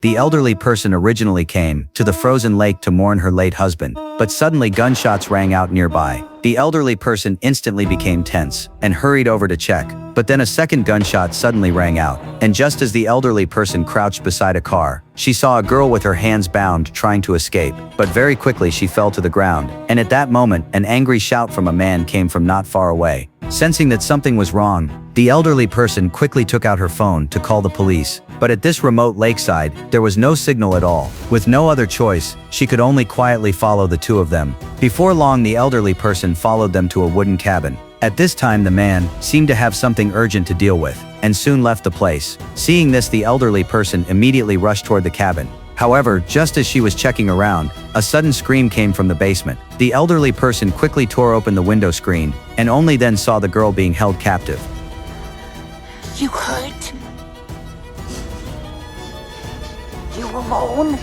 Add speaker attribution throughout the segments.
Speaker 1: The elderly person originally came to the frozen lake to mourn her late husband, but suddenly gunshots rang out nearby. The elderly person instantly became tense and hurried over to check, but then a second gunshot suddenly rang out, and just as the elderly person crouched beside a car, she saw a girl with her hands bound trying to escape, but very quickly she fell to the ground, and at that moment, an angry shout from a man came from not far away. Sensing that something was wrong, the elderly person quickly took out her phone to call the police, but at this remote lakeside, there was no signal at all. With no other choice, she could only quietly follow the two of them. Before long, the elderly person followed them to a wooden cabin. At this time, the man seemed to have something urgent to deal with, and soon left the place. Seeing this, the elderly person immediately rushed toward the cabin. However, just as she was checking around, a sudden scream came from the basement. The elderly person quickly tore open the window screen, and only then saw the girl being held captive.
Speaker 2: You hurt? You alone?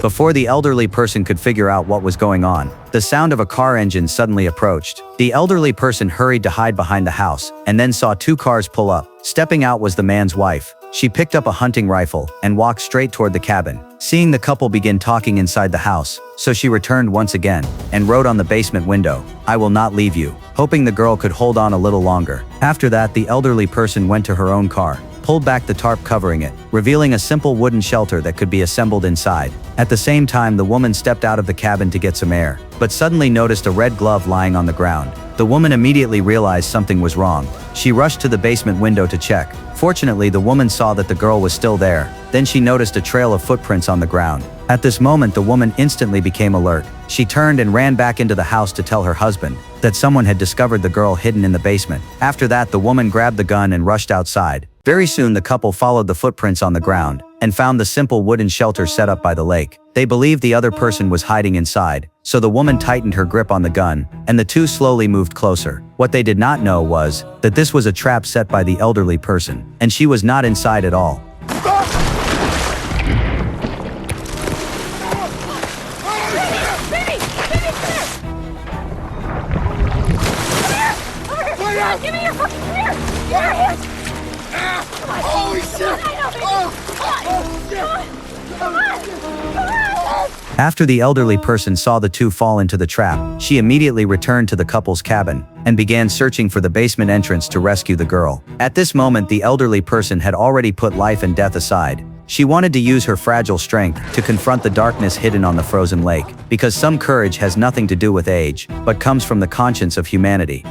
Speaker 1: Before the elderly person could figure out what was going on, the sound of a car engine suddenly approached. The elderly person hurried to hide behind the house, and then saw two cars pull up. Stepping out was the man's wife. She picked up a hunting rifle and walked straight toward the cabin. Seeing the couple begin talking inside the house, so she returned once again and wrote on the basement window, "I will not leave you," hoping the girl could hold on a little longer. After that, the elderly person went to her own car, pulled back the tarp covering it, revealing a simple wooden shelter that could be assembled inside. At the same time, the woman stepped out of the cabin to get some air, but suddenly noticed a red glove lying on the ground. The woman immediately realized something was wrong. She rushed to the basement window to check. Fortunately, the woman saw that the girl was still there. Then she noticed a trail of footprints on the ground. At this moment, the woman instantly became alert. She turned and ran back into the house to tell her husband that someone had discovered the girl hidden in the basement. After that, the woman grabbed the gun and rushed outside. Very soon, the couple followed the footprints on the ground and found the simple wooden shelter set up by the lake. They believed the other person was hiding inside, so the woman tightened her grip on the gun, and the two slowly moved closer. What they did not know was that this was a trap set by the elderly person, and she was not inside at all.
Speaker 2: Give me your fucking here! Give me your hands! Holy shit!
Speaker 1: After the elderly person saw the two fall into the trap, she immediately returned to the couple's cabin and began searching for the basement entrance to rescue the girl. At this moment, the elderly person had already put life and death aside. She wanted to use her fragile strength to confront the darkness hidden on the frozen lake, because some courage has nothing to do with age, but comes from the conscience of humanity.